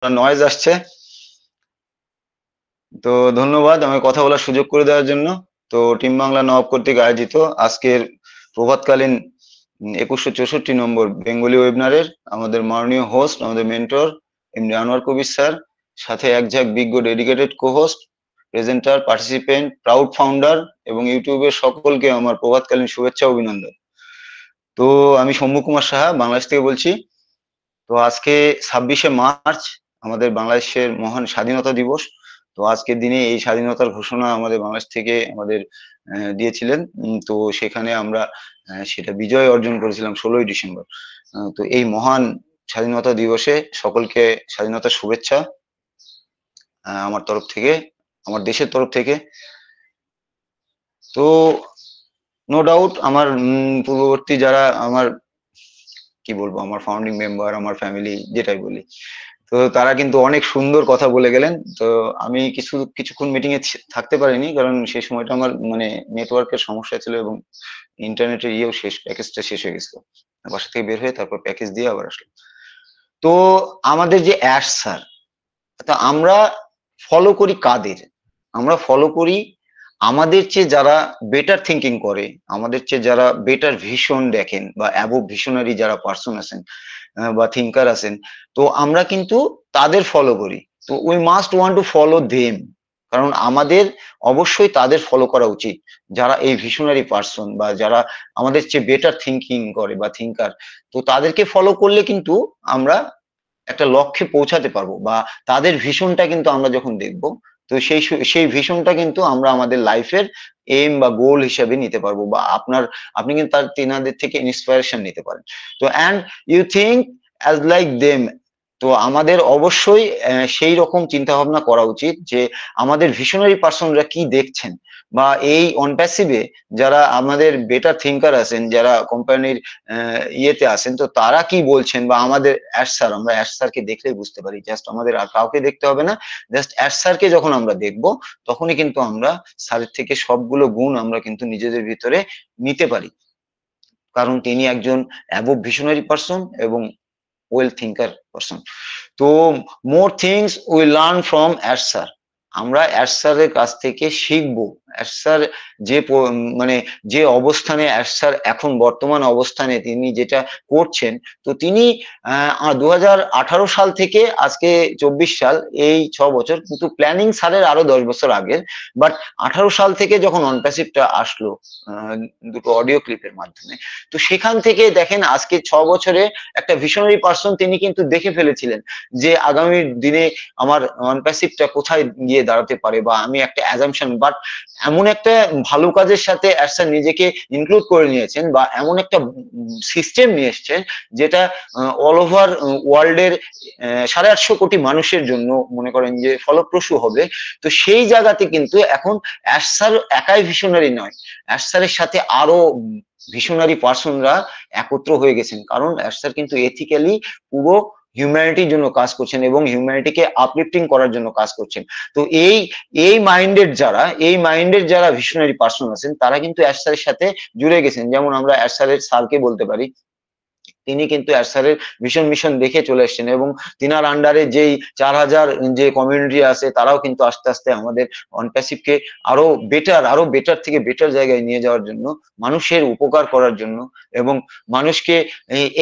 Noise আসছে। তো ধন্যবাদ আমাকে কথা বলার সুযোগ করে দেওয়ার জন্য। তো টিম বাংলা নবাব কর্তৃক আয়োজিত আজকের প্রভাতকালীন 2164 নম্বর বেঙ্গলি ওয়েবিনারের আমাদের মাননীয় হোস্ট, আমাদের mentor MD Anwar Kabir sir, সাথে এক ঝাঁক বিজ্ঞ dedicated co-host, presenter, participant, proud founder এবং ইউটিউবের সকলকে আমার প্রভাতকালীন শুভেচ্ছা অভিনন্দন। তো আমি শম্ভু কুমার সাহা বাংলাদেশ থেকে বলছি। তো আজকে 26শে মার্চ আমাদের বাংলাদেশের মহান স্বাধীনতা দিবস। তো আজকের দিনে এই স্বাধীনতার ঘোষণা আমাদের বাংলাদেশ থেকে আমাদের দিয়েছিলেন। তো সেখানে আমরা সেটা বিজয় অর্জন করেছিলাম 16ই ডিসেম্বর। তো এই মহান স্বাধীনতা দিবসে সকলকে স্বাধীনতার শুভেচ্ছা আমার তরফ থেকে, আমার দেশের তরফ থেকে। তো নো ডাউট আমার পূর্ববর্তী যারা আমার কি বলবো, আমার ফাউন্ডিং মেম্বার, আমার ফ্যামিলি যেটাই বলি, তো তারা কিন্তু অনেক সুন্দর কথা বলে গেলেন। তো আমি কিছুক্ষণ মিটিং এ থাকতে পারিনি, কারণ সেই সময়টা আমার মানে নেটওয়ার্কের সমস্যা ছিল এবং ইন্টারনেটের প্যাকেজটা শেষ হয়ে গেছিল। বাসা থেকে বের হয়ে তারপর প্যাকেজ দিয়ে আবার আসলাম। তো আমাদের যে অ্যাশ স্যার, তা আমরা ফলো করি কাদের? আমরা ফলো করি আমাদের চেয়ে যারা বেটার থিঙ্কিং করে, আমাদের চেয়ে যারা বেটার ভিশন দেখেন বা অ্যাবভ ভিশনারি যারা পার্সন আছেন বা থিঙ্কার আছেন, তো আমরা কিন্তু তাদের ফলো করি। তো we must want to follow them, কারণ আমাদের অবশ্যই তাদের ফলো করা উচিত যারা এই ভিশনারি পার্সন বা যারা আমাদের চেয়ে বেটার থিঙ্কিং করে বা থিঙ্কার। তো তাদেরকে ফলো করলে কিন্তু আমরা একটা লক্ষ্যে পৌঁছাতে পারবো, বা তাদের ভিশনটা কিন্তু আমরা যখন দেখবো, তো সেই ভিশনটা কিন্তু আমরা আমাদের লাইফের এম বা গোল হিসেবে নিতে পারবো, বা আপনি কিন্তু তেনাদের থেকে ইন্সপিরেশন নিতে পারেন। তো and you think as like them. তো আমাদের অবশ্যই সেই রকম চিন্তা ভাবনা করা উচিত যে আমাদের ভিশনারি পার্সনরা কি দেখছেন, বা এই অনপ্যাসিভে যারা আমাদের বেটার থিঙ্কার আছেন, যারা কোম্পানির ইয়েতে আছেন, তো তারা কি বলছেন, বা আমাদের অ্যাশ স্যার, আমরা অ্যাশ স্যারকে দেখলেই বুঝতে পারি। জাস্ট আমাদের আর কাউকে দেখতে হবে না, জাস্ট অ্যাশ স্যারকে যখন আমরা দেখবো, তখনই কিন্তু আমরা স্যারের থেকে সবগুলো গুণ আমরা কিন্তু নিজেদের ভিতরে নিতে পারি, কারণ তিনি একজন অ্যাবভ ভিশনারি পার্সন এবং ওয়েল থিঙ্কার পার্সন। তো more things we learn from ash sir. আমরা অ্যাশ স্যারের কাছ থেকে শিখবো। অ্যাশ স্যার মানে যে অবস্থানে অ্যাশ স্যার এখন বর্তমান অবস্থানে তিনি যেটা করছেন, তো তিনি 2018 সাল থেকে আজকে 24 সাল, এই 6 বছর, কিন্তু প্ল্যানিং স্যারের আরো 10 বছর আগের। বাট 18 সাল থেকে যখন অনপ্যাসিভটা আসলো দুটো অডিও ক্লিপের মাধ্যমে, তো সেখান থেকে দেখেন আজকে 6 বছরে একটা ভিশনারি পার্সন তিনি কিন্তু দেখে ফেলেছিলেন যে আগামী দিনে আমার অনপ্যাসিভটা কোথায় গিয়ে দাঁড়াতে পারে, বা আমি একটা অ্যাজাম্পশন, বাট এমন একটা ভালো কাজের সাথে স্যার নিজেকে ইনক্লুড করে নিয়েছেন, বা এমন একটা সিস্টেম নিয়ে এসছেন যেটা অল ওভার ওয়ার্ল্ডের 850 কোটি মানুষের জন্য মনে করেন যে ফলপ্রসূ হবে। তো সেই জায়গাতে কিন্তু এখন স্যার একাই ভিশনারি নয়, স্যারের সাথে আরো ভিশনারি পার্সনরা একত্র হয়ে গেছেন, কারণ স্যার কিন্তু এথিক্যালি পুরো হিউম্যানিটির জন্য কাজ করছেন এবং হিউম্যানিটিকে আপলিফটিং করার জন্য কাজ করছেন। তো এই মাইন্ডেড যারা ভিশনারি পার্সন আছেন, তারা কিন্তু স্যারের সাথে জুড়ে গেছেন। যেমন আমরা স্যারকে বলতে পারি, তিনি কিন্তু স্যারের ভীষণ মিশন দেখে চলে এসেছেন, এবং তিনার আন্ডারে যেই 4000 যে কমিউনিটি আছে, তারাও কিন্তু আস্তে আস্তে আমাদের অনপ্যাসিভকে আরো বেটার থেকে বেটার জায়গায় নিয়ে যাওয়ার জন্য, মানুষের উপকার করার জন্য, এবং মানুষকে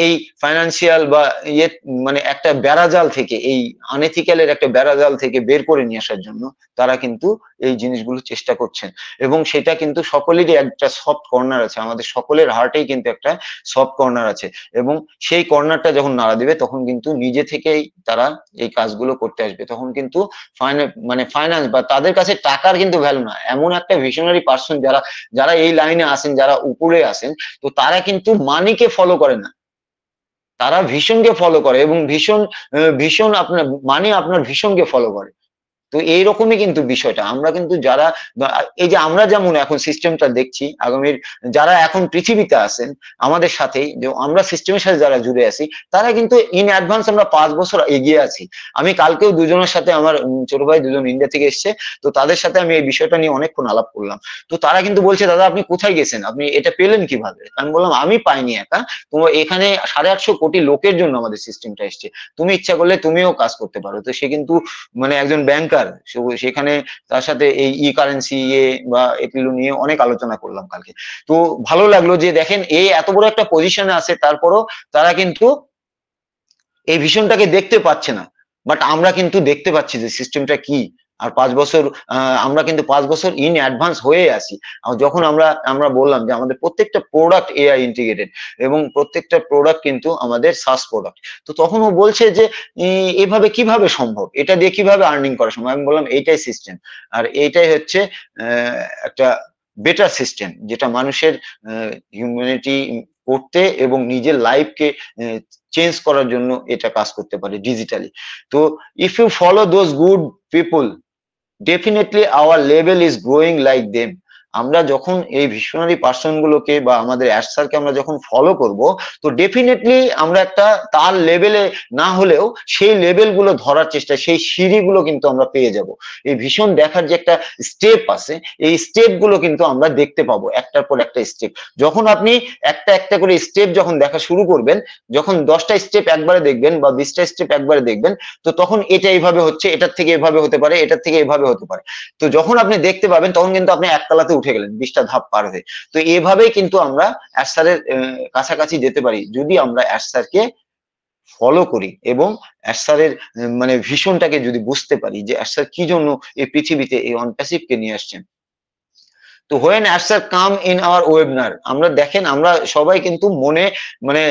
এই ফাইন্যান্সিয়াল বা ইয়ে মানে একটা বেড়াজাল থেকে, এই আনএথিক্যালের একটা বেড়াজাল থেকে বের করে নিয়ে আসার জন্য তারা কিন্তু এই জিনিসগুলো চেষ্টা করছেন। এবং সেটা কিন্তু সকলেরই একটা সফট কর্নার আছে, আমাদের সকলের হার্টেই কিন্তু একটা সফট কর্নার আছে, এবং সেই কর্নারটা যখন নাড়া দিবে, তখন কিন্তু নিজে থেকেই তারা এই কাজগুলো করতে আসবে। তখন কিন্তু ফাইন্যান্স বা তাদের কাছে টাকার কিন্তু ভ্যালু না। এমন একটা ভিশনারি পার্সন যারা যারা এই লাইনে আসেন, যারা উপরে আসেন, তো তারা কিন্তু মানিকে ফলো করে না, তারা ভীষণকে ফলো করে, এবং ভীষণ আপনার মানি আপনার ভীষণকে ফলো করে। তো এইরকমই কিন্তু বিষয়টা, আমরা কিন্তু যারা এই যে আমরা যেমন এখন সিস্টেমটা দেখছি, আগামীর যারা এখন পৃথিবীতে আছেন আমাদের সাথেই, যে আমরা সিস্টেমের সাথে যারা জুড়ে আছি, তারা কিন্তু ইন অ্যাডভান্স আমরা 5 বছর এগিয়ে আছি। আমি কালকেও দুজনের সাথে, আমার ছোট ভাই দুজন ইন্ডিয়া থেকে এসছে, তো তাদের সাথে আমি এই বিষয়টা নিয়ে অনেকক্ষণ আলাপ করলাম। তো তারা কিন্তু বলছে, দাদা আপনি কোথায় গেছেন, আপনি এটা পেলেন কিভাবে? আমি বললাম আমি পাইনি একা, তোমার এখানে 850 কোটি লোকের জন্য আমাদের সিস্টেমটা এসছে, তুমি ইচ্ছা করলে তুমিও কাজ করতে পারো। তো সে কিন্তু মানে একজন ব্যাংকার, সেখানে তার সাথে এই কারেন্সি বা এগুলো নিয়ে অনেক আলোচনা করলাম কালকে। তো ভালো লাগলো যে দেখেন এই এত বড় একটা পজিশনে আছে, তারপরও তারা কিন্তু এই ভিশনটাকে দেখতে পাচ্ছে না, বাট আমরা কিন্তু দেখতে পাচ্ছি যে সিস্টেমটা কি। আর 5 বছর আমরা কিন্তু 5 বছর ইন অ্যাডভান্স হয়ে আছি। যখন আমরা বললাম যে আমাদের প্রত্যেকটা প্রোডাক্ট এআই ইন্টিগ্রেটেড, এবং প্রত্যেকটা প্রোডাক্ট কিন্তু আমাদের সাস প্রোডাক্ট, তো তখন ও বলছে যে এভাবে কিভাবে সম্ভব, এটা দিয়ে কিভাবে আর্নিং করা সম্ভব? আমি বললাম এইটাই সিস্টেম, আর এইটাই হচ্ছে একটা বেটার সিস্টেম, যেটা মানুষের হিউম্যানিটি করতে এবং নিজের লাইফকে চেঞ্জ করার জন্য এটা কাজ করতে পারে ডিজিটালি। তো if you follow those good people, definitely our level is growing like them. আমরা যখন এই ভিশনারি পার্সন গুলোকে বা আমাদের অ্যাডসারকে আমরা যখন ফলো করব, তো ডেফিনেটলি আমরা একটা তার লেভেলে না হলেও সেই লেভেল গুলো ধরার চেষ্টা, সেই সিঁড়িগুলো কিন্তু আমরা পেয়ে যাব। এই ভীষণ দেখার যে একটা স্টেপ আছে, এই স্টেপ গুলো কিন্তু আমরা দেখতে পাবো একটার পর একটা স্টেপ। যখন আপনি একটা একটা করে স্টেপ যখন দেখা শুরু করবেন, যখন 10টা স্টেপ একবারে দেখবেন বা 20টা স্টেপ একবারে দেখবেন, তো তখন এটা এইভাবে হচ্ছে, এটার থেকে এভাবে হতে পারে, এটার থেকে এভাবে হতে পারে। তো যখন আপনি দেখতে পাবেন, তখন কিন্তু আপনি একতলাতে উঠে গেলেন 20টা ধাপ পার হয়ে। তো এভাবেই কিন্তু আমরা অ্যাডসারের কাছাকাছি যেতে পারি, যদি আমরা অ্যাডসারকে ফলো করি এবং অ্যাডসারের মানে ভিশনটাকে যদি বুঝতে পারি, যে অ্যাডসার কি জন্য এই পৃথিবীতে এই অনপ্যাসিভকে নিয়ে আসছেন। তো when answer come in our webinar, আমরা দেখেন আমরা সবাই কিন্তু মনে মানে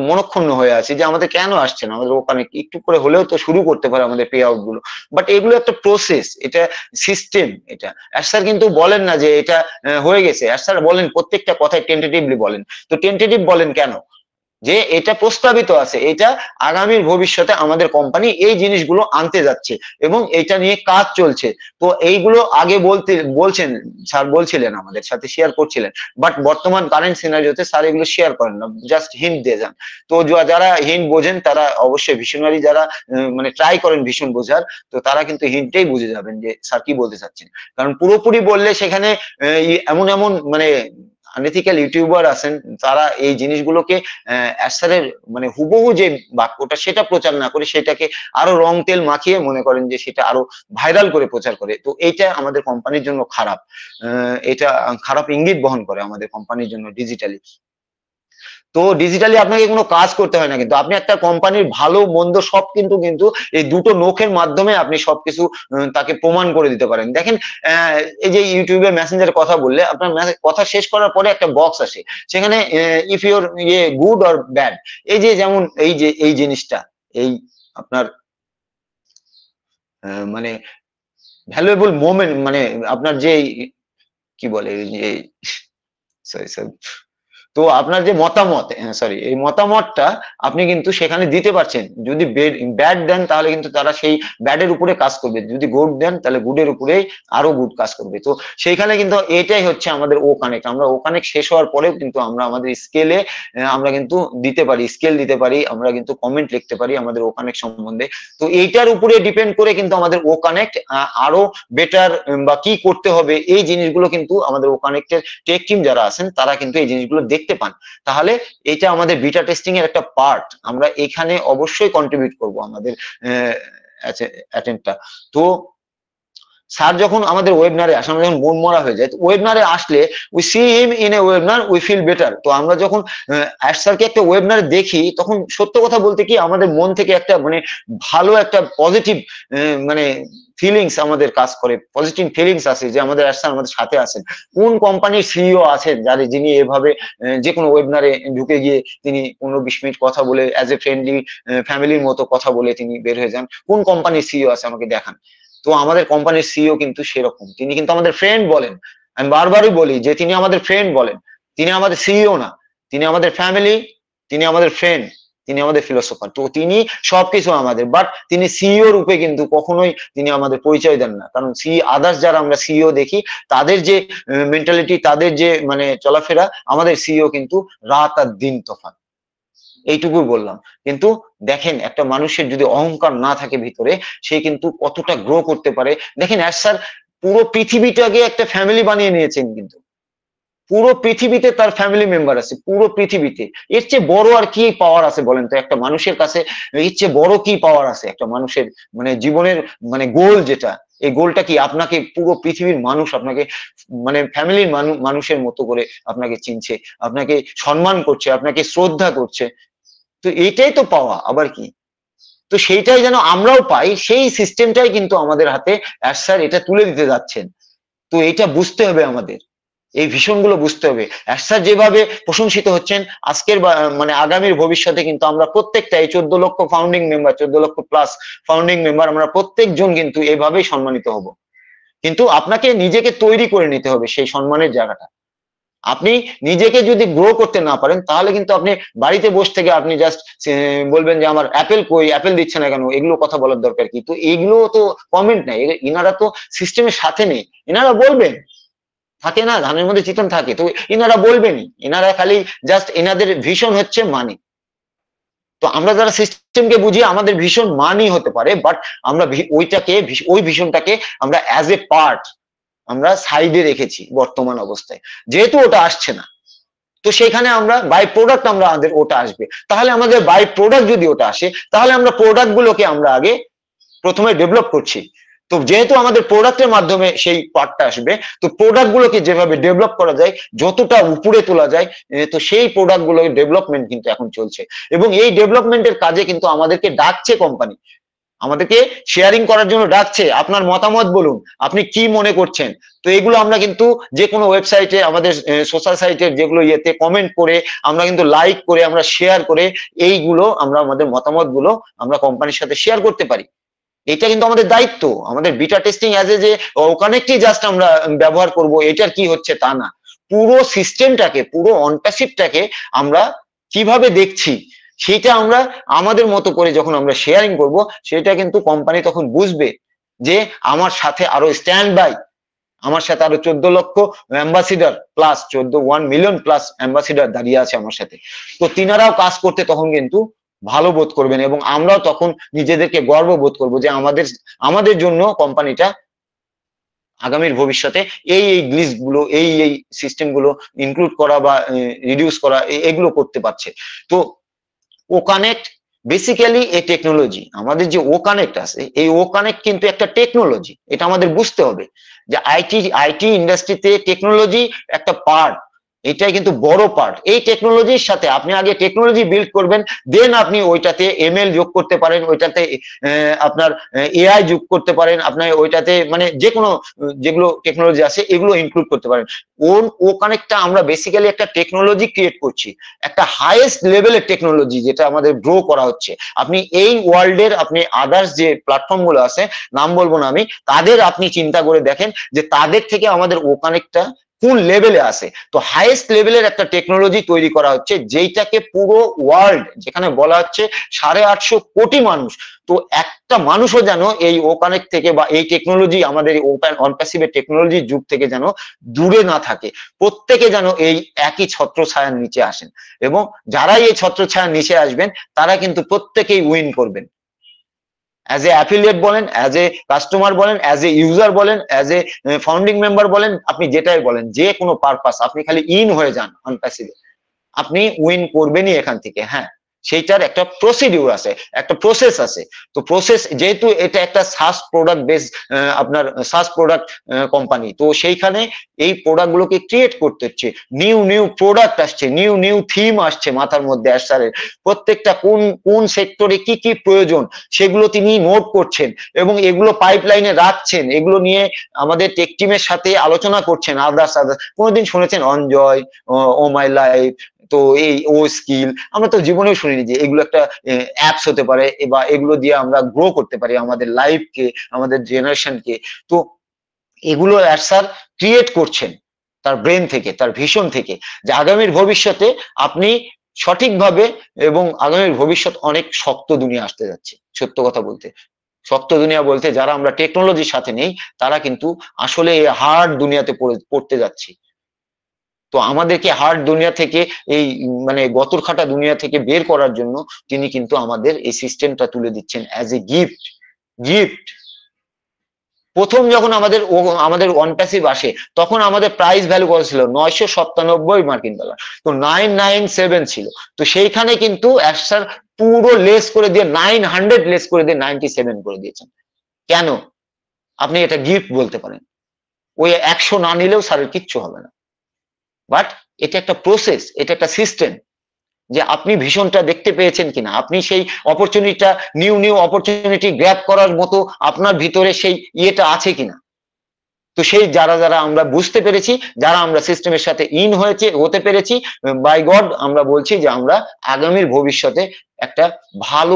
মনক্ষুণ্ণ হয়ে আছি যে আমাদের কেন আসছে না, আমাদের ওখানে একটু করে হলেও তো শুরু করতে পারে আমাদের পে আউট গুলো। বাট এগুলো একটা প্রসেস, এটা সিস্টেম। এটা স্যার কিন্তু বলেন না যে এটা হয়ে গেছে, স্যার বলেন প্রত্যেকটা কথায় টেন্টেটিভলি বলেন। তো টেন্টেটিভ বলেন কেন? যে এটা প্রস্তাবিত আছে, এটা আগামীর ভবিষ্যতে আমাদের কোম্পানি এই জিনিসগুলো আনতে যাচ্ছে এবং এটা নিয়ে কাজ চলছে। তো এইগুলো আগে বলছেন স্যার, বলছিলেন আমাদের সাথে শেয়ার করছিলেন, বাট বর্তমান কারেন্ট সিনারিওতে স্যার এগুলো শেয়ার করেন না, জাস্ট হিন্ট দিয়ে যান। তো যারা হিন্ট বোঝেন তারা অবশ্যই, ভিশনারি যারা মানে ট্রাই করেন ভীষণ বোঝার, তো তারা কিন্তু হিন্টেই বুঝে যাবেন যে স্যার কি বলতে চাচ্ছেন। কারণ পুরোপুরি বললে সেখানে এমন এমন মানে আনএথিক্যাল ইউটিউবার আছেন, তারা এই জিনিসগুলোকে স্যারের মানে হুবহু যে বাক্যটা সেটা প্রচার না করে সেটাকে আরো রং তেল মাখিয়ে মনে করেন যে সেটা আরো ভাইরাল করে প্রচার করে। তো এইটা আমাদের কোম্পানির জন্য খারাপ, এটা খারাপ ইঙ্গিত বহন করে আমাদের কোম্পানির জন্য ডিজিটালি। তো ডিজিটালি আপনাকে কোনো কাজ করতে হয় না, কিন্তু আপনি একটা কোম্পানির ভালো মন্দ সব কিন্তু এই দুটো নখের মাধ্যমে আপনি সবকিছু তাকে প্রমাণ করে দিতে পারেন। দেখেন এই যে ইউটিউবে মেসেঞ্জারের কথা বললে, আপনার কথা শেষ করার পরে একটা বক্স আসে, সেখানে if your good or bad, এই যে যেমন এই জিনিসটা, এই আপনার মানে ভ্যালুয়েবল মোমেন্ট, মানে আপনার যে কি বলে যে সরি সরি, তো আপনার যে মতামত, সরি, এই মতামতটা আপনি কিন্তু সেখানে দিতে পারছেন। যদি ব্যাড দেন তাহলে কিন্তু তারা সেই ব্যাডের উপরে কাজ করবে, যদি গুড দেন তাহলে গুডের উপরেই আরো গুড কাজ করবে। তো সেইখানে কিন্তু এটাই হচ্ছে আমাদের ও কানেক্ট। আমরা ও কানেক্ট শেষ হওয়ার পরেও কিন্তু আমরা আমাদের স্কেলে আমরা কিন্তু দিতে পারি, স্কেল দিতে পারি, আমরা কিন্তু কমেন্ট লিখতে পারি আমাদের ও কানেক্ট সম্বন্ধে। তো এইটার উপরে ডিপেন্ড করে কিন্তু আমাদের ও কানেক্ট আরো বেটার বা কি করতে হবে, এই জিনিসগুলো কিন্তু আমাদের ও কানেক্টের টেক টিম যারা আছেন তারা কিন্তু এই জিনিসগুলো দেখতে পান। তাহলে এটা আমাদের বিটা টেস্টিং এর একটা পার্ট, আমরা এখানে অবশ্যই কন্ট্রিবিউট করব আমাদের অ্যাটেন্ডটা। তো স্যার যখন আমাদের ওয়েবিনারে আসে, আমরা যখন মন মরা হয়ে যায়, তো ওয়েবিনারে আসলে we see him in a webinar, we feel better. তো আমরা যখন স্যারকে একটা ওয়েবিনারে দেখি, তখন সত্য কথা বলতে কি আমাদের মন থেকে একটা মানে ভালো একটা পজিটিভ মানে ফিলিংস আমাদের কাজ করে, পজিটিভ ফিলিংস আসে যে আমাদের স্যার আমাদের সাথে আছেন। কোন কোম্পানির সিইও আছেন যিনি এভাবে যে কোনো ওয়েবিনারে ঢুকে গিয়ে তিনি 15-20 মিনিট কথা বলে অ্যাজ এ ফ্রেন্ডলি ফ্যামিলির মতো কথা বলে তিনি বের হয়ে যান? কোন কোম্পানির সিইও আছে আমাকে দেখান। তো আমাদের কোম্পানির সিইও কিন্তু সেরকম, তিনি কিন্তু আমাদের ফ্রেন্ড বলেন। আমি বারবারই বলি যে তিনি আমাদের ফ্রেন্ড বলেন, তিনি আমাদের সিইও না, তিনি আমাদের ফ্যামিলি, তিনি আমাদের ফ্রেন্ড। তিনি আমাদের ফিলোসোফার, তো তিনি সবকিছু আমাদের, বাট তিনি সিইও রূপে কিন্তু কখনোই তিনি আমাদের পরিচয় দেন না। কারণ আদার্স যারা আমরা সিইও দেখি, তাদের যে মেন্টালিটি, তাদের যে মানে চলাফেরা, আমাদের সিইও কিন্তু রাত আর দিন তফাৎ। এইটুকুই বললাম। কিন্তু দেখেন, একটা মানুষের যদি অহংকার না থাকে ভিতরে, সে কিন্তু কতটা গ্রো করতে পারে। দেখেন স্যার পুরো পৃথিবীটাকে একটা ফ্যামিলি বানিয়ে নিয়েছেন, কিন্তু পুরো পৃথিবীতে তার ফ্যামিলি মেম্বার আছে, পুরো পৃথিবীতে। এর চেয়ে বড় আর কি পাওয়ার আছে বলেন তো একটা মানুষের কাছে? এর চেয়ে বড় কি পাওয়ার আছে একটা মানুষের? মানে জীবনের মানে গোল যেটা, এই গোলটা কি? আপনাকে পুরো পৃথিবীর মানুষ আপনাকে মানে ফ্যামিলির মানুষের মতো করে আপনাকে চিনছে, আপনাকে সম্মান করছে, আপনাকে শ্রদ্ধা করছে। তো এইটাই তো পাওয়া, আবার কি? তো সেইটাই যেন আমরাও পাই, সেই সিস্টেমটাই কিন্তু আমাদের হাতে স্যার এটা তুলে দিতে যাচ্ছেন। তো এটা বুঝতে হবে আমাদের, এই ভীষণগুলো বুঝতে হবে। স্যার যেভাবে প্রশংসিত হচ্ছেন, আজকের মানে আগামীর ভবিষ্যতে কিন্তু আমরা প্রত্যেকটা এই 14 লক্ষ ফাউন্ডিং মেম্বার, 14 লক্ষ প্লাস ফাউন্ডিং মেম্বার, আমরা প্রত্যেকজন কিন্তু এভাবেই সম্মানিত হব। কিন্তু আপনাকে নিজেকে তৈরি করে নিতে হবে সেই সম্মানের জায়গাটা। আপনি নিজেকে যদি গ্রো করতে না পারেন, তাহলে কিন্তু আপনি বাড়িতে বসে থেকে আপনি জাস্ট বলবেন যে আমার অ্যাপেল কই, অ্যাপেল দিচ্ছে না কেন, এগুলো কথা বলার দরকার কি? তো এগুলো তো কমেন্ট নাই, ইনারা তো সিস্টেমের সাথে নেই। ইনারা বলবেন, থাকে না ধানের মধ্যে চিতন থাকে, তো ইনারা বলবেনই, ইনারা খালি জাস্ট এনাদের ভীষণ হচ্ছে মানি। তো আমরা যারা সিস্টেমকে বুঝি, আমাদের ভীষণ মানি হতে পারে, বাট আমরা ওইটাকে, ওই ভীষণটাকে আমরা অ্যাজ এ পার্ট আমরা সাইডে রেখেছি বর্তমান অবস্থায়, যেহেতু ওটা আসছে না। তো সেখানে আমরা বাই প্রোডাক্ট আমরা আমাদের ওটা আসবে, তাহলে আমাদের বাই প্রোডাক্ট যদি ওটা আসে, তাহলে আমরা প্রোডাক্ট গুলোকে আমরা আগে প্রথমে ডেভেলপ করছি। তো যেহেতু আমাদের প্রোডাক্টের মাধ্যমে সেই পার্টটা আসবে, তো প্রোডাক্ট গুলোকে যেভাবে ডেভেলপ করা যায়, যতটা উপরে তোলা যায়, তো সেই প্রোডাক্ট গুলোর ডেভেলপমেন্ট কিন্তু এখন চলছে। এবং এই ডেভেলপমেন্টের কাজে কিন্তু আমাদেরকে ডাকছে কোম্পানি, আমাদেরকে শেয়ারিং করার জন্য ডাকছে। আপনার মতামত বলুন, আপনি কি মনে করছেন। তো এগুলো আমরা কিন্তু যে কোনো ওয়েবসাইটে, আমাদের সোশ্যাল সাইটের যেগুলো ইয়েতে কমেন্ট করে, আমরা কিন্তু লাইক করে, আমরা শেয়ার করে, এইগুলো আমরা আমাদের মতামত গুলো আমরা কোম্পানির সাথে শেয়ার করতে পারি। এটা কিন্তু আমাদের দায়িত্ব। আমাদের বিটা টেস্টিং অ্যাজ এ যে ওখানে কি জাস্ট আমরা ব্যবহার করব, এটার কি হচ্ছে তা না। পুরো সিস্টেমটাকে, পুরো অনটারশিপটাকে আমরা কিভাবে দেখছি, সেটা আমরা আমাদের মতো করে যখন আমরা শেয়ারিং করব, সেটা কিন্তু কোম্পানি তখন বুঝবে যে আমার সাথে আরো স্ট্যান্ড বাই, আমার সাথে আরো 14 লক্ষ ambassador plus 1 million plus ambassador দাঁড়িয়ে আছে আমার সাথে। তো তিনারাও কাজ করতে তখন কিন্তু ভালো বোধ করবেন, এবং আমরাও তখন নিজেদেরকে গর্ব বোধ করবো যে আমাদের জন্য কোম্পানিটা আগামীর ভবিষ্যতে এই গ্লিচ গুলো, এই সিস্টেম গুলো ইনক্লুড করা বা রিডিউস করা, এগুলো করতে পারছে। তো ও কানেক্ট বেসিক্যালি এ টেকনোলজি। আমাদের যে ও কানেক্ট আছে, এই ও কানেক্ট কিন্তু একটা টেকনোলজি, এটা আমাদের বুঝতে হবে যে আইটি ইন্ডাস্ট্রিতে টেকনোলজি একটা পার্ট, এটাই কিন্তু বড় পার্ট। এই টেকনোলজির সাথে আপনি আগে টেকনোলজি বিল্ড করবেন, দেন আপনি ওইটাতে এমএল যোগ করতে পারেন, ওইটাতে আপনার এআই যোগ করতে পারেন, আপনার ওইটাতে মানে যে কোনো যেগুলো টেকনোলজি আছে এগুলো ইনক্লুড করতে পারেন। ও কানেক্টটা আমরা বেসিক্যালি একটা টেকনোলজি ক্রিয়েট করছি, একটা হাইয়েস্ট লেভেলের টেকনোলজি, যেটা আমাদের গ্রো করা হচ্ছে। আপনি এই ওয়ার্ল্ডের, আপনি আদার্স যে প্ল্যাটফর্ম গুলো আছে, নাম বলবো না আমি, তাদের আপনি চিন্তা করে দেখেন যে তাদের থেকে আমাদের ও কানেক্টটা কোন লেভেলে আছে। তো হাইয়েস্ট লেভেলের একটা টেকনোলজি তৈরি করা হচ্ছে, যেটাকে পুরো ওয়ার্ল্ড, যেখানে বলা হচ্ছে 850 কোটি মানুষ, তো একটা মানুষও যেন এই ও কানেক্ট থেকে বা এই টেকনোলজি, আমাদের ওপেন অনপ্যাসিভের টেকনোলজির যুগ থেকে যেন দূরে না থাকে। প্রত্যেকে যেন এই একই ছত্রছায়ার নিচে আসেন, এবং যারাই এই ছত্রছায়ার নিচে আসবেন, তারা কিন্তু প্রত্যেকেই উইন করবেন। অ্যাজ এ অ্যাফিলিয়েট বলেন, অ্যাজ এ কাস্টমার বলেন, অ্যাজ এ ইউজার বলেন, অ্যাজ এ ফাউন্ডিং মেম্বার বলেন, আপনি যেটাই বলেন, যে কোনো পারপাস, আপনি খালি ইন হয়ে যান অনপ্যাসিভে, আপনি উইন করবেনই এখান থেকে। হ্যাঁ, সেইটার একটা প্রসিডিউর আছে, একটা প্রসেস আছে। তো প্রসেস, যেহেতু এটা একটা সাস প্রোডাক্ট বেস, আপনার সাস প্রোডাক্ট কোম্পানি, তো সেইখানে এই প্রোডাক্ট গুলোকে ক্রিয়েট করতে হচ্ছে। নিউ প্রোডাক্ট আসছে, নিউ থিম আসছে মাথার মধ্যে। স্যারের প্রত্যেকটা কোন কোন সেক্টরে কি কি প্রয়োজন, সেগুলো তিনি নোট করছেন, এবং এগুলো পাইপলাইনে রাখছেন, এগুলো নিয়ে আমাদের টেক টিমের সাথে আলোচনা করছেন। আদার্স কোনোদিন শুনেছেন অনজয়, ও মাই লাইফ, তো এই ও স্কিল, আমরা তো জীবনেও শুনিনি যে এগুলো একটা অ্যাপস হতে পারে, বা এগুলো দিয়ে আমরা গ্রো করতে পারি আমাদের লাইফকে, আমাদের জেনারেশনকে। তো এগুলো স্যার ক্রিয়েট করছেন তার ব্রেন থেকে, তার ভিশন থেকে, যে আগামীর ভবিষ্যতে আপনি সঠিকভাবে, এবং আগামীর ভবিষ্যৎ অনেক শক্ত দুনিয়া আসতে যাচ্ছে। সত্য কথা বলতে, শক্ত দুনিয়া বলতে যারা আমরা টেকনোলজির সাথে নেই তারা কিন্তু আসলে হার্ড দুনিয়াতে পড়তে যাচ্ছি। তো আমাদেরকে হার্ড দুনিয়া থেকে, এই মানে গতরখাটা দুনিয়া থেকে বের করার জন্য তিনি কিন্তু আমাদের এই সিস্টেমটা তুলে দিচ্ছেন অ্যাজ এ গিফট। গিফট প্রথম যখন আমাদের ওয়ান প্যাসিভ আসে তখন আমাদের প্রাইস ভ্যালু কত ছিল? 997 মার্কিন ডলার। তো 997 ছিল। তো সেইখানে কিন্তু স্যার পুরো লেস করে দিয়ে 900 লেস করে দিয়ে 97 করে দিয়েছেন। কেন? আপনি এটা গিফট বলতে পারেন। ওই 100 না নিলেও স্যারের কিচ্ছু হবে না। বাট এটা একটা প্রসেস, এটা একটা সিস্টেম, যে আপনি ভীষণটা দেখতে পেয়েছেন কিনা, আপনি সেই অপরচুনিটিটা, নিউ অপরচুনিটি গ্র্যাব করার মতো আপনার ভিতরে সেই ইয়েটা আছে কিনা। তো সেই যারা আমরা বুঝতে পেরেছি, যারা আমরা সিস্টেমের সাথে হতে পেরেছি, বাই গড আমরা বলছি যে আমরা আগামীর ভবিষ্যতে একটা ভালো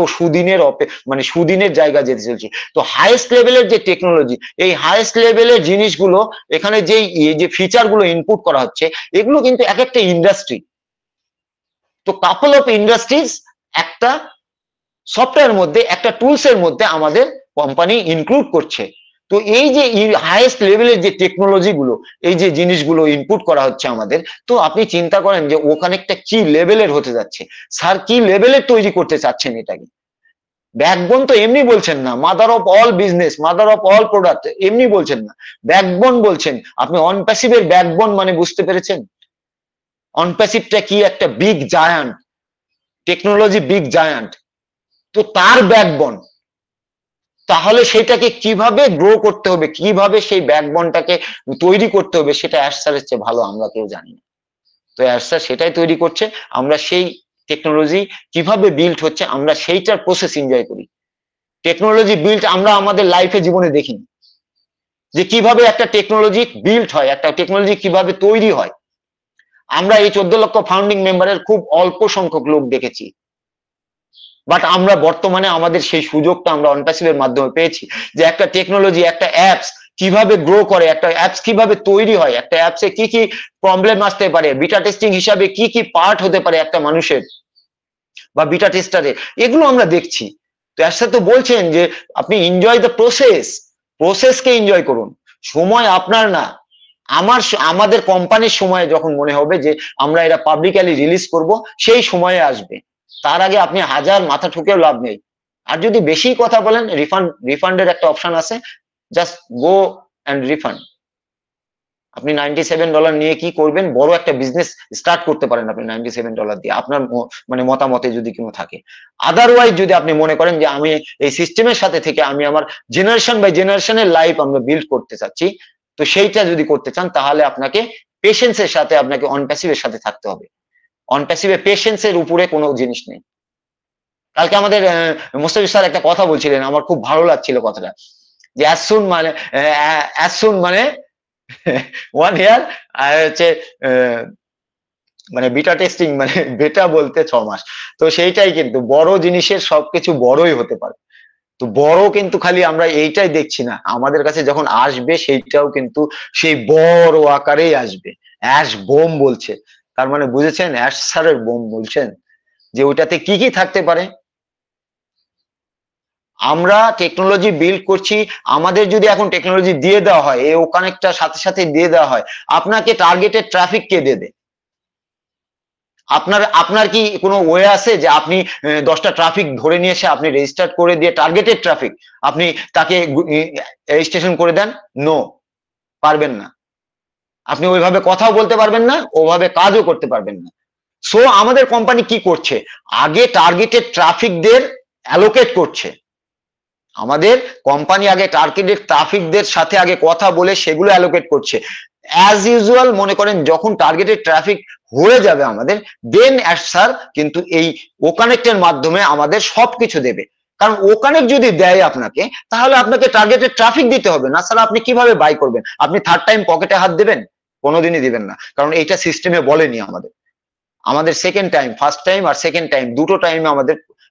সুদিনের জায়গা যেতে চলছি। তো হাইয়েস্ট লেভেলের যে টেকনোলজি, এই হাইয়েস্ট লেভেলের জিনিসগুলো, এখানে যে ফিচার গুলো ইনপুট করা হচ্ছে, এগুলো কিন্তু এক একটা ইন্ডাস্ট্রি। তো কাপল অফ ইন্ডাস্ট্রিজ একটা সফটওয়্যার মধ্যে, একটা টুলস এর মধ্যে আমাদের কোম্পানি ইনক্লুড করছে। তো এই যে হাইয়েস্ট লেভেলের যে টেকনোলজি গুলো, এই যে জিনিসগুলো ইনপুট করা হচ্ছে আমাদের, তো আপনি চিন্তা করেন যে ওখানে একটা কি লেভেলের হতে যাচ্ছে। স্যার কি লেভেলের তৈরি করতে চাচ্ছেন এটাকে? ব্যাকবোন তো এমনি বলছেন না, mother of all business, mother of all product এমনি বলছেন না, ব্যাকবোন বলছেন। আপনি অন প্যাসিভের ব্যাকবোন মানে বুঝতে পেরেছেন? অন প্যাসিভটা কি? একটা big giant technology, big giant. তো তার ব্যাকবোন, তাহলে সেটাকে কিভাবে গ্রো করতে হবে, কিভাবে সেই ব্যাকবোনটাকে তৈরি করতে হবে, সেটা অ্যাশারের চেয়ে ভালো আমরা কেউ জানি না। তো অ্যাশার সেটাই তৈরি করছে। আমরা সেই টেকনোলজি কিভাবে বিল্ড হচ্ছে, আমরা সেইটার প্রসেস এনজয় করি। টেকনোলজি বিল্ড আমরা আমাদের লাইফে জীবনে দেখিনি, যে কিভাবে একটা টেকনোলজি বিল্ড হয়, একটা টেকনোলজি কিভাবে তৈরি হয়। আমরা এই 14 লক্ষ ফাউন্ডিং মেম্বারের খুব অল্প সংখ্যক লোক দেখেছি, বাট আমরা বর্তমানে আমাদের সেই সুযোগটা আমরা অনপ্যাসিভের মাধ্যমে পেয়েছি, যে একটা টেকনোলজি, একটা অ্যাপস কিভাবে গ্রো করে, একটা অ্যাপস কিভাবে তৈরি হয়, একটা অ্যাপসে কি কি প্রবলেম আসতে পারে, বিটা টেস্টিং হিসাবে কি কি পার্ট হতে পারে একটা মানুষের বা বিটা টেস্টারের, এগুলো আমরা দেখছি। তো এর সাথে বলছেন যে আপনি এনজয় দ্য প্রসেস, প্রসেসকে এনজয় করুন। সময় আপনার না, আমাদের কোম্পানির সময় যখন মনে হবে যে আমরা এটা পাবলিকলি রিলিজ করব, সেই সময়ে আসবে। তার আগে আপনি হাজার মাথা ঠুকেও লাভ নেই। আর যদি বেশি কথা বলেন, রিফান্ডের একটা অপশন আছে, জাস্ট গো অ্যান্ড রিফান্ড। আপনি $97 নিয়ে কি করবেন? বড় একটা বিজনেস স্টার্ট করতে পারেন আপনি $97 দিয়ে, আপনার মানে মতামতে যদি কোনো থাকে। আদারওয়াইজ যদি আপনি মনে করেন যে আমি এই সিস্টেমের সাথে থেকে আমি আমার জেনারেশন বাই জেনারেশনের লাইফ আমরা বিল্ড করতে চাচ্ছি, তো সেইটা যদি করতে চান তাহলে আপনাকে পেশেন্সের সাথে, আপনাকে অনপ্যাসিভের সাথে থাকতে হবে। অনপ্যাসিভে পেশেন্সের উপরে কোনো জিনিস নেই। কালকে আমাদের মোস্তাফিজ স্যার একটা কথা বলছিলেন, আমার খুব ভালো লাগছিল কথাটা, যে অ্যাজ সুন মানে 1 ইয়ার, আর হচ্ছে মানে বিটা টেস্টিং মানে বেটা বলতে 6 মাস। তো সেইটাই, কিন্তু বড় জিনিসের সবকিছু বড়ই হতে পারে। তো বড় কিন্তু খালি আমরা এইটাই দেখছি না, আমাদের কাছে যখন আসবে সেইটাও কিন্তু সেই বড় আকারেই আসবে। অ্যাশ বোম বলছে, তার মানে বুঝেছেন? অ্যাশ স্যারের বোম বলছেন, যে ওইটাতে কি কি থাকতে পারে। আমরা টেকনোলজি বিল্ড করছি, আমাদের যদি এখন টেকনোলজি দিয়ে দেওয়া হয়, এই ওকানেক্টটার সাথে সাথে দিয়ে দেওয়া হয়, আপনাকে টার্গেটেড ট্রাফিক কে দেবে? আপনার কি কোনো ওয়ে আছে যে আপনি 10টা ট্রাফিক ধরে নিয়ে এসে আপনি রেজিস্টার করে দিয়ে টার্গেটেড ট্রাফিক আপনি তাকে রেজিস্ট্রেশন করে দেন? নো, পারবেন না। আপনি ওইভাবে কথাও বলতে পারবেন না, ওভাবে কাজও করতে পারবেন না। সো আমাদের কোম্পানি কি করছে? আগে টার্গেটেড ট্রাফিকদের অ্যালোকেট করছে। আমাদের কোম্পানি আগে টার্গেটেড ট্রাফিকদের সাথে আগে কথা বলে সেগুলো অ্যালোকেট করছে। অ্যাজ ইউজুয়াল মনে করেন যখন টার্গেটেড ট্রাফিক হয়ে যাবে আমাদের, দেন স্যার কিন্তু এই ওকানেক্টের মাধ্যমে আমাদের সবকিছু দেবে। কারণ ওকানেক্ট যদি দেয় আপনাকে, তাহলে আপনাকে টার্গেটেড ট্রাফিক দিতে হবে না। স্যার আপনি কিভাবে বাই করবেন? আপনি থার্ড টাইম পকেটে হাত দেবেন? কোনোদিনই দিবেন না, কারণ এইটা সিস্টেমে বলেনি আমাদের সেকেন্ড টাইম, ফার্স্ট টাইম আর সেকেন্ড টাইম দুটো টাইমে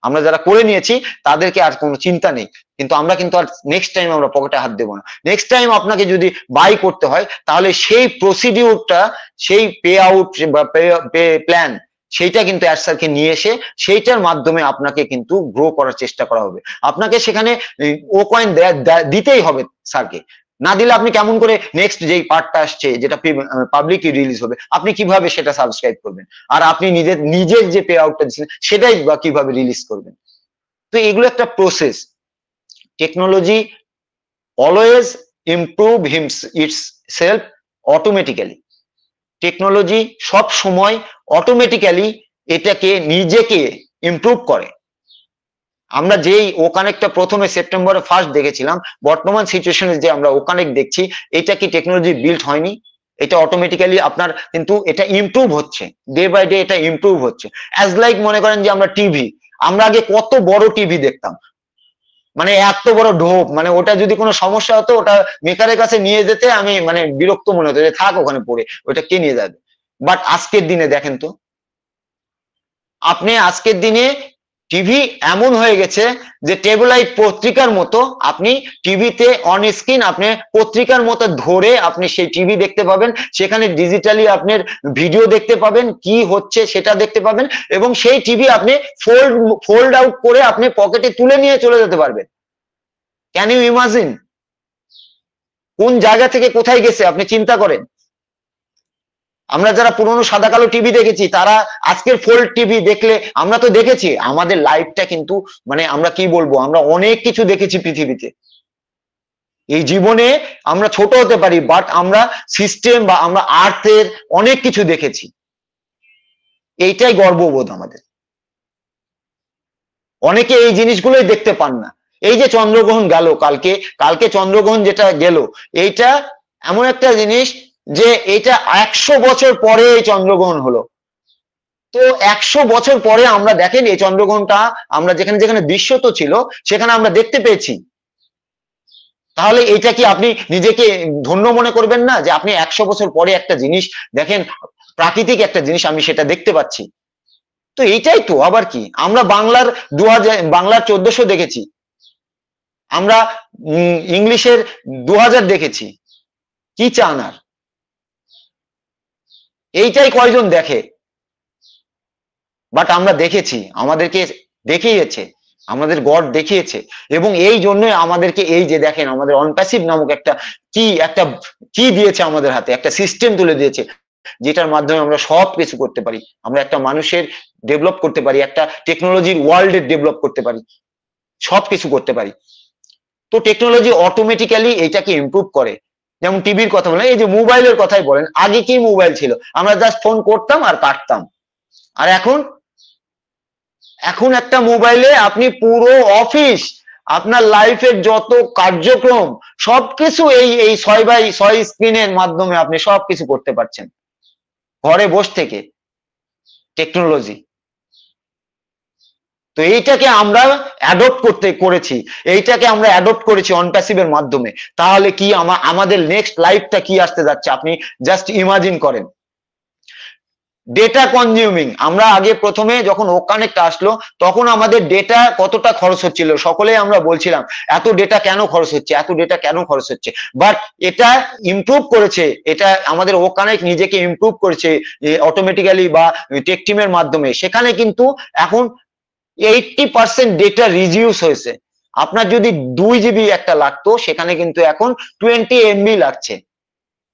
আমরা যারা করে নিয়েছি তাদেরকে আর কোনো চিন্তা নেই, কিন্তু আমরা কিন্তু আর নেক্সট টাইম আমরা পকেটে হাত দেবো না। নেক্সট টাইম আপনাকে যদি বাই করতে হয়, তাহলে সেই প্রসিডিউরটা, সেই পে আউট বা পে প্ল্যান, সেইটা কিন্তু অ্যাড স্যারকে নিয়ে এসে সেইটার মাধ্যমে আপনাকে কিন্তু গ্রো করার চেষ্টা করা হবে। আপনাকে সেখানে ও কয়েন দিতেই হবে স্যারকে, না দিলে আপনি কেমন করে নেক্সট যেই পার্টটা আসছে যেটা পাবলিকলি রিলিজ হবে আপনি কিভাবে সেটা সাবস্ক্রাইব করবেন, আর আপনি নিজের যে পে আউটটা দিচ্ছেন সেটাই বা কিভাবে রিলিজ করবেন। তো এগুলো একটা process. Technology always improve itself automatically. Technology সব সময় অটোমেটিক্যালি এটাকে নিজেকে ইমপ্রুভ করে। আমরা যেই ও কানেক্টটা প্রথমে সেপ্টেম্বরে ফার্স্ট দেখেছিলাম, বর্তমান সিচুয়েশনে যে আমরা ও কানেক্ট দেখছি, এটা কি টেকনোলজি বিল্ড হয়নি? এটা অটোমেটিক্যালি আপনার কিন্তু এটা ইমপ্রুভ হচ্ছে, ডে বাই ডে এটা ইমপ্রুভ হচ্ছে। অ্যাজ লাইক মনে করেন যে আমরা টিভি, আমরা আগে কত বড় টিভি দেখতাম, মানে এত বড় ঢোপ, মানে ওটা যদি কোনো সমস্যা হতো ওটা মেকারের কাছে নিয়ে যেতে আমি মানে বিরক্ত মনে হতো যে থাক ওখানে পড়ে, ওটা কে নিয়ে যাবে। বাট আজকের দিনে দেখেন তো, আপনি আজকের দিনে টিভি এমন হয়ে গেছে যে টেবলাইট পত্রিকার মতো, আপনি টিভিতে অন স্ক্রিন আপনি পত্রিকার মতো ধরে আপনি সেই টিভি দেখতে পাবেন, সেখানে ডিজিটালি আপনার ভিডিও দেখতে পাবেন, কি হচ্ছে সেটা দেখতে পাবেন, এবং সেই টিভি আপনি ফোল্ড আউট করে আপনি পকেটে তুলে নিয়ে চলে যেতে পারবেন। Can you imagine? কোন জায়গা থেকে কোথায় গেছে আপনি চিন্তা করেন। আমরা যারা পুরনো সাদা কালো টিভি দেখেছি তারা আজকের ফোল্ড টিভি দেখলে, আমরা তো দেখেছি আমাদের লাইফটা কিন্তু মানে আমরা কি বলবো, আমরা অনেক কিছু দেখেছি পৃথিবীতে। এই জীবনে আমরা ছোট হতে পারি বাট আমরা সিস্টেম বা আমরা আর্থের অনেক কিছু দেখেছি, এইটাই গর্ববোধ আমাদের। অনেকে এই জিনিসগুলোই দেখতে পান না। এই যে চন্দ্রগ্রহণ গেল কালকে চন্দ্রগ্রহণ যেটা গেল, এইটা এমন একটা জিনিস যে এটা 100 বছর পরে এই চন্দ্রগ্রহণ হলো। তো 100 বছর পরে আমরা দেখেন এই চন্দ্রগ্রহণটা আমরা যেখানে যেখানে দৃশ্যত ছিল সেখানে আমরা দেখতে পেয়েছি। তাহলে এটা কি আপনি নিজেকে ধন্য মনে করবেন না যে আপনি 100 বছর পরে একটা জিনিস দেখেন, প্রাকৃতিক একটা জিনিস আমি সেটা দেখতে পাচ্ছি। তো এইটাই তো, আবার কি আমরা বাংলার 1400 দেখেছি, আমরা ইংলিশের 2000 দেখেছি, কি চান আর? এইটাই কয়জন দেখে, বাট আমরা দেখেছি, আমাদেরকে দেখিয়েছে, আমাদের গড দেখিয়েছে। এবং এই জন্যই আমাদেরকে এই যে দেখেন আমাদের অনপ্যাসিভ নামক একটা কি দিয়েছে আমাদের হাতে, একটা সিস্টেম তুলে দিয়েছে যেটার মাধ্যমে আমরা সব কিছু করতে পারি। আমরা একটা মানুষের ডেভেলপ করতে পারি, একটা টেকনোলজির ওয়ার্ল্ডের ডেভেলপ করতে পারি, সব কিছু করতে পারি। তো টেকনোলজি অটোমেটিক্যালি এইটাকে ইমপ্রুভ করে। যেমন টিভির কথা বলেন, এই যে মোবাইলের কথাই বলেন, আগে কি মোবাইল ছিল, আমরা জাস্ট ফোন করতাম আর কাটতাম। আর এখন একটা মোবাইলে আপনি পুরো অফিস, আপনার লাইফের যত কার্যক্রম সবকিছু এই 6x6 স্ক্রিনের মাধ্যমে আপনি সবকিছু করতে পারছেন ঘরে বসে থেকে। টেকনোলজি তো এইটাকে আমরা অ্যাডপ্ট করেছি অনপ্যাসিভের মাধ্যমে। তাহলে কি আমাদের নেক্সট লাইফটা কি আসতে যাচ্ছে আপনি জাস্ট ইমাজিন করেন। ডেটা কনজিউমিং, আমরা আগে প্রথমে যখন ও কানেক্ট আসলো তখন আমাদের ডেটা কতটা খরচ হচ্ছিল, সকলেই আমরা বলছিলাম এত ডেটা কেন খরচ হচ্ছে, এত ডেটা কেন খরচ হচ্ছে। বাট এটা ইমপ্রুভ করেছে, এটা আমাদের ও কানেক্ট নিজেকে ইমপ্রুভ করেছে অটোমেটিক্যালি বা টেক টিমের মাধ্যমে। সেখানে কিন্তু এখন 80% ডেটা রিডিউস হয়েছে। আপনার যদি 2 জিবি একটা লাগতো সেখানে কিন্তু এখন 20 MB লাগছে,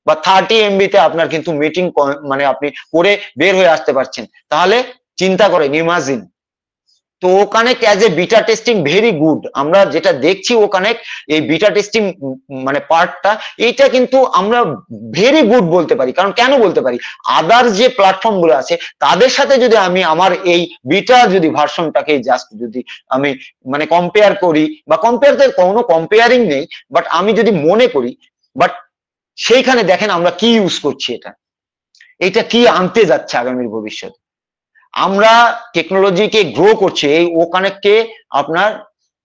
বা 30 MB তে আপনার কিন্তু মিটিং মানে আপনি করে বের হয়ে আসতে পারছেন। তাহলে চিন্তা করেন, ইমাজিন। তো ও connect as a beta testing very good. আমরা যেটা দেখছি ও কানেক্ট এই বিটা টেস্টিং মানে পার্টটা, এইটা কিন্তু আমরা ভেরি গুড বলতে পারি। কারণ কেন বলতে পারি, আদার যে প্ল্যাটফর্ম গুলো আছে তাদের সাথে যদি আমি আমার এই বিটা যদি ভার্সনটাকে জাস্ট যদি আমি মানে কম্পেয়ার করি, বা কম্পেয়ার কোনো কম্পেয়ারিং নেই, বাট আমি যদি মনে করি, বাট সেইখানে দেখেন আমরা কি ইউজ করছি, এটা কি আনতে যাচ্ছে আগামীর ভবিষ্যতে। আমরা টেকনোলজিকে গ্রো করছে, এই ও কানেক্টকে আপনার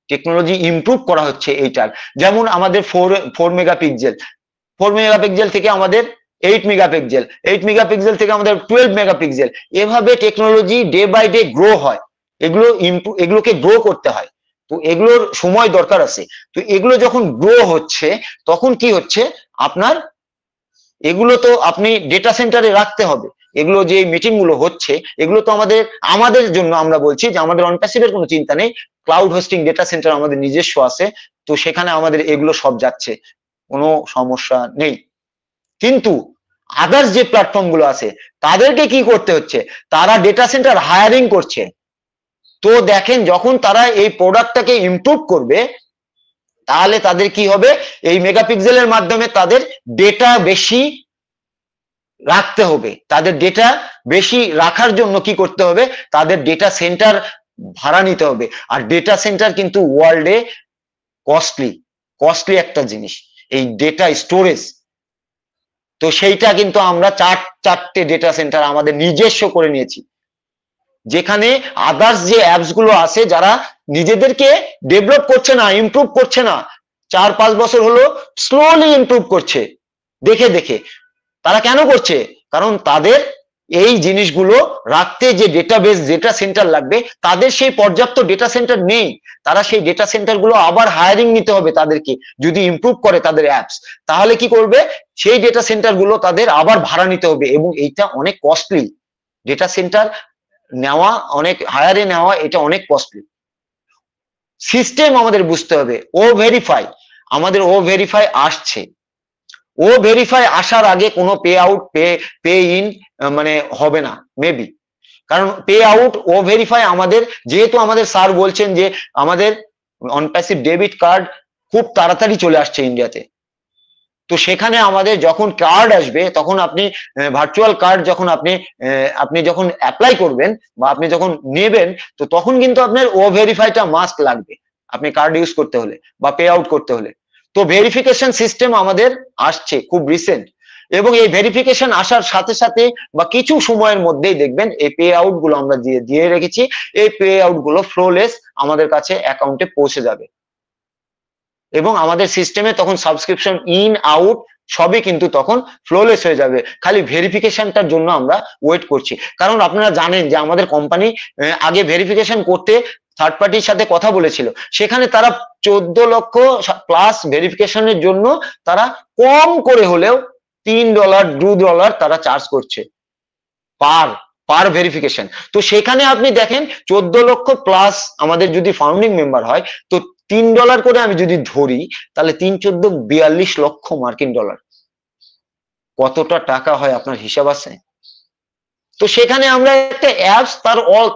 টেকনোলজি ইমপ্রুভ করা হচ্ছে এইটার। যেমন আমাদের 4 মেগাপিক্সেল থেকে আমাদের 8 মেগাপিক্সেল, 8 মেগাপিক্সেল থেকে আমাদের 12 মেগাপিক্সেল, এভাবে technology day by day grow হয়। এগুলোকে গ্রো করতে হয়, তো এগুলোর সময় দরকার আছে। তো এগুলো যখন গ্রো হচ্ছে তখন কি হচ্ছে, আপনার এগুলো তো আপনি ডেটা সেন্টারে রাখতে হবে। এগুলো যে মিটিং গুলো হচ্ছে, এগুলো তো আমাদের জন্য আমরা বলছি যে আমাদের অন প্যাসিভের কোনো চিন্তা নেই, ক্লাউড হোস্টিং ডেটা সেন্টার আমাদের নিজস্ব আছে, তো সেখানে আমাদের এগুলো সব যাচ্ছে, কোনো সমস্যা নেই। কিন্তু আদার্স যে প্ল্যাটফর্ম গুলো আছে তাদেরকে কি করতে হচ্ছে, তারা ডেটা সেন্টার হায়ারিং করছে। তো দেখেন যখন তারা এই প্রোডাক্টটাকে ইমপ্রুভ করবে, তাহলে তাদের কি হবে, এই মেগাপিক্সেলের মাধ্যমে তাদের ডেটা বেশি রাখতে হবে, তাদের ডেটা বেশি রাখার জন্য কি করতে হবে, তাদের ডেটা সেন্টার ভাড়া নিতে হবে। আর ডেটা সেন্টার কিন্তু ওয়ার্ল্ডে কস্টলি একটা জিনিস, এই ডেটা স্টোরেজ। তো সেইটা কিন্তু আমরা চারটে ডেটা সেন্টার আমাদের নিজস্ব করে নিয়েছি, যেখানে আদার্স যে অ্যাপস গুলো আছে যারা নিজেদেরকে ডেভেলপ করছে না, ইমপ্রুভ করছে না, 4-5 বছর হলো স্লোলি ইমপ্রুভ করছে দেখে দেখে। তারা কেন করছে, কারণ তাদের এই জিনিসগুলো রাখতে যে ডেটাবেস ডেটা সেন্টার লাগবে, তাদের সেই পর্যাপ্ত ডেটা সেন্টার নেই। তারা সেই ডেটা সেন্টার গুলো আবার হায়ারিং নিতে হবে তাদেরকে, যদি ইমপ্রুভ করে তাদের অ্যাপস, তাহলে কি করবে, সেই ডেটা সেন্টার গুলো তাদের আবার ভাড়া নিতে হবে, এবং এইটা অনেক কস্টলি। ডেটা সেন্টার নেওয়া, অনেক হায়ারে নেওয়া, এটা অনেক কস্টলি। সিস্টেম আমাদের বুঝতে হবে, ও ভেরিফাই, আমাদের ও ভেরিফাই আসছে, ও ভেরিফাই আসার আগে কোনো পে আউট পে ইন মানে হবে না মেবি, কারণ পে আউট ও ভেরিফাই আমাদের, যেহেতু আমাদের স্যার বলছেন যে আমাদের অন প্যাসিভ ডেবিট কার্ড খুব তাড়াতাড়ি চলে আসছে ইন্ডিয়াতে, তো সেখানে আমাদের যখন কার্ড আসবে, তখন আপনি ভার্চুয়াল কার্ড যখন আপনি যখন অ্যাপ্লাই করবেন বা আপনি যখন নেবেন, তো তখন কিন্তু আপনার ও ভেরিফাইটা মাস্ট লাগবে, আপনি কার্ড ইউজ করতে হলে বা পে আউট করতে হলে। তো ভেরিফিকেশন সিস্টেম আমাদের আসছে খুব রিসেন্ট, এবং এই ভেরিফিকেশন আসার সাথে সাথে বা কিছু সময়ের মধ্যেই দেখবেন এই পে আউট গুলো আমরা দিয়ে রেখেছি, এই পে আউট গুলো ফ্লোলেস আমাদের কাছে অ্যাকাউন্টে পৌঁছে যাবে, এবং আমাদের সিস্টেমে তখন সাবস্ক্রিপশন ইন আউট সবই কিন্তু তখন ফ্লোলেস হয়ে যাবে। খালি ভেরিফিকেশনটার জন্য আমরা ওয়েট করছি, কারণ আপনারা জানেন যে আমাদের কোম্পানি আগে ভেরিফিকেশন করতে থার্ড পার্টির সাথে কথা বলেছিল, সেখানে তারা 14 লক্ষ প্লাস ভেরিফিকেশনের জন্য তারা কম করে হলেও $3 $2 তারা চার্জ করছে পার ভেরিফিকেশন। তো সেখানে আপনি দেখেন 14 লক্ষ প্লাস আমাদের যদি ফাউন্ডিং মেম্বার হয়, তো $3 করে আমি যদি ধরি, তাহলে 3-14 লক্ষ মার্কিন ডলার, কতটা টাকা হয় আপনার হিসাব আছে? তো সেখানে আমরা একটা অ্যাপস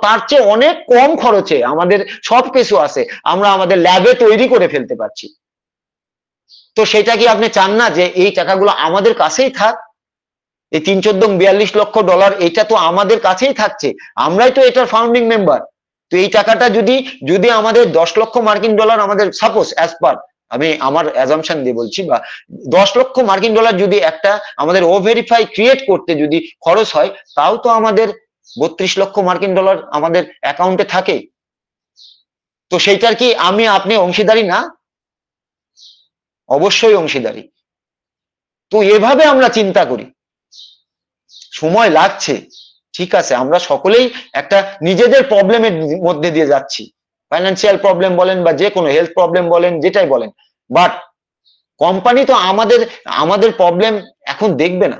তার চেয়ে অনেক কম খরচে আমাদের সবকিছু আছে, আমরা আমাদের ল্যাবে তৈরি করে ফেলতে পারছি। তো সেটা কি আপনি চান না যে এই টাকাগুলো আমাদের কাছেই থাক? এই 3-14-42 লক্ষ ডলার, এটা তো আমাদের কাছেই থাকছে, আমরাই তো এটার ফাউন্ডিং মেম্বার। তো এই টাকাটা যদি আমাদের 10 লক্ষ মার্কিন ডলার আমাদের সাপোজ অ্যাজ পার, আমি আমার অ্যাজাম্পশন দিয়ে বলছি, বা 10 লক্ষ মার্কিন ডলার যদি একটা আমাদের ও ভেরিফাই ক্রিয়েট করতে যদি খরচ হয়, তাও তো আমাদের 32 লক্ষ মার্কিন ডলার আমাদের অ্যাকাউন্টে থাকে। তো সেইটার কি আপনি অংশীদারি না? অবশ্যই অংশীদারি। তো এভাবে আমরা চিন্তা করি, সময় লাগছে, ঠিক আছে, আমরা সকলেই একটা নিজেদের প্রবলেমের মধ্যে দিয়ে যাচ্ছি, ফাইন্যান্সিয়াল প্রবলেম বলেন বা যে কোনো হেলথ প্রবলেম বলেন, যেটাই বলেন, বাট কোম্পানি তো আমাদের প্রবলেম এখন দেখবে না,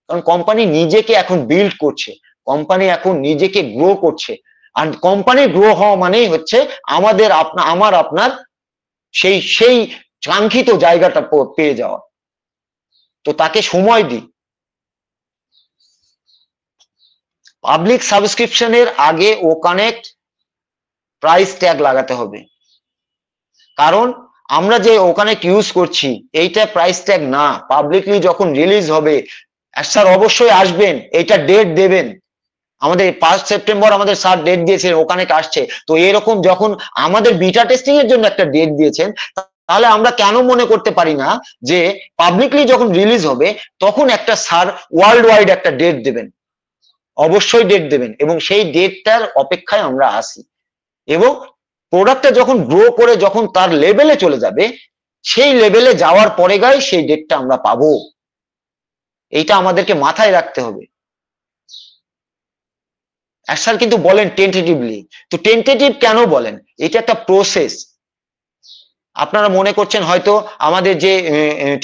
কারণ কোম্পানি নিজেকে এখন বিল্ড করছে, কোম্পানি এখন নিজেকে গ্রো করছে। আর কোম্পানি গ্রো হওয়া মানেই হচ্ছে আমার আপনার সেই কাঙ্ক্ষিত জায়গাটা পেয়ে যাওয়া। তো তাকে সময় দিই। পাবলিক সাবস্ক্রিপশনের আগে ও কানেক্ট প্রাইস ট্যাগ লাগাতে হবে, কারণ আমরা যে ও কানেক্ট ইউজ করছি এইটা প্রাইস ট্যাগ না, পাবলিকলি যখন রিলিজ হবে স্যার অবশ্যই আসবেন, এইটা ডেট দেবেন, আমাদের 5 সেপ্টেম্বর আমাদের স্যার ডেট দিয়েছেন ও কানেক্ট আসছে, তো এরকম যখন আমাদের বিটা টেস্টিং এর জন্য একটা ডেট দিয়েছেন, তাহলে আমরা কেন মনে করতে পারি না যে পাবলিকলি যখন রিলিজ হবে তখন একটা স্যার ওয়ার্ল্ড ওয়াইড একটা ডেট দেবেন, অবশ্যই ডেট দেবেন, এবং সেই ডেটটার অপেক্ষায় আমরা আসি, এবং প্রোডাক্টটা যখন গ্রো করে যখন তার লেভেলে চলে যাবে, সেই লেভেলে যাওয়ার পরে গাই সেই ডেটটা আমরা পাবো, এইটা আমাদেরকে মাথায় রাখতে হবে। স্যার কিন্তু বলেন টেন্টেটিভলি, তো টেন্টেটিভ কেন বলেন, এটা একটা প্রসেস, আপনারা মনে করছেন হয়তো আমাদের যে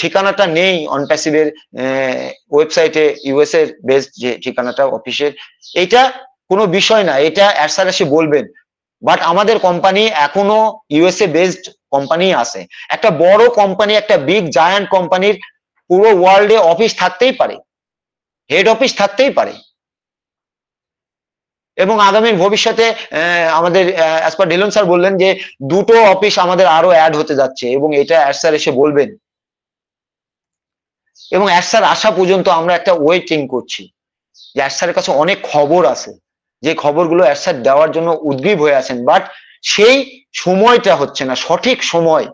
ঠিকানাটা নেই অনপ্যাসিভের ওয়েবসাইটে, ইউএস এর বেসড যে ঠিকানাটা অফিসের, এটা কোনো বিষয় না, এটা স্যার এসে বলবেন। বাট আমাদের কোম্পানি এখনো ইউএসএ বেসড কোম্পানি আছে। একটা বড় কোম্পানি, একটা বিগ জায়ান্ট কোম্পানির পুরো ওয়ার্ল্ডে অফিস থাকতেই পারে, হেড অফিস থাকতেই পারে। এবং আগামী ভবিষ্যতে আমাদের অ্যাজ পার ঢিলন স্যার বললেন যে 2টো অফিস আমাদের আরো অ্যাড হতে যাচ্ছে, এবং এটা স্যার এসে বলবেন। এবং স্যার আসা পর্যন্ত আমরা একটা ওয়েটিং করছি যে স্যারের কাছে অনেক খবর আছে, যে খবরগুলো স্যার দেওয়ার জন্য উদ্গ্রীব হয়ে আছেন, বাট সেই সময়টা হচ্ছে না, সঠিক সময়,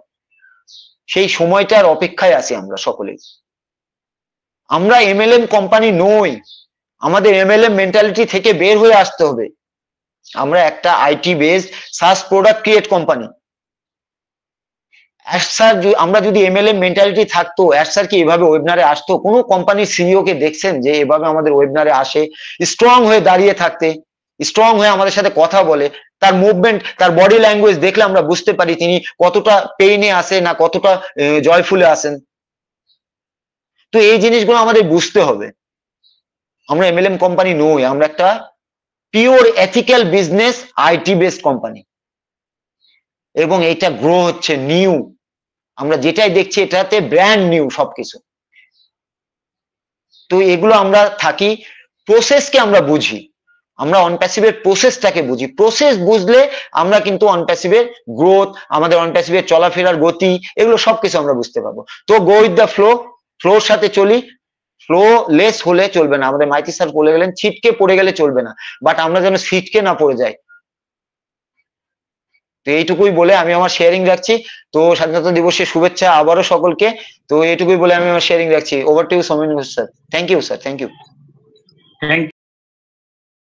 সেই সময়টার অপেক্ষায় আছি আমরা সকলেই। আমরা এমএলএম কোম্পানি নই, আমাদের এমএলএম মেন্টালিটি থেকে বের হয়ে আসতে হবে। আমরা একটা IT based SaaS product create company. Sir, আমরা যদি এমএলএম মেন্টালিটি থাকতো, স্যার কি এভাবে ওয়েবিনারে আসতো? কোনো কোম্পানির সিইও কে দেখছেন যে এভাবে আমাদের ওয়েবিনারে আসে, স্ট্রং হয়ে দাঁড়িয়ে থাকতে, স্ট্রং হয়ে আমাদের সাথে কথা বলে? তার মুভমেন্ট, তার বডি ল্যাঙ্গুয়েজ দেখলে আমরা বুঝতে পারি তিনি কতটা পেইনে আসে না কতটা জয়ফুলে আসেন। তো এই জিনিসগুলো আমাদের বুঝতে হবে। আমরা এমএলএম কোম্পানি নই, আমরা একটা pure ethical business IT based company, এবং এটা গ্রো হচ্ছে, নিউ। আমরা যেটাই দেখছি এটাতে ব্র্যান্ড নিউ সবকিছু। তো এগুলো আমরা থাকি, প্রসেসকে আমরা বুঝি, আমরা অনপ্যাসিভের প্রসেসটাকে বুঝি। প্রসেস বুঝলে আমরা কিন্তু অনপ্যাসিভের গ্রোথ, আমাদের অনপ্যাসিভের চলাফেরার গতি, এগুলো সবকিছু আমরা বুঝতে পারবো। তো go with the flow, floor সাথে চলি। ফ্লো লেস হলে চলবে না। আমাদের মাইতি স্যার বলে গেলেন ছিটকে পড়ে গেলে চলবে না, বাট আমরা যেন ছিটকে না পড়ে যাই। তো এইটুকুই বলে আমি আমার শেয়ারিং রাখছি। তো স্বাধীনতা দিবসের শুভেচ্ছা আবারও সকলকে। তো এইটুকুই বলে আমি আমার শেয়ারিং রাখছি। Over to you Soumen Ghosh sir. Thank you sir, thank you. Thank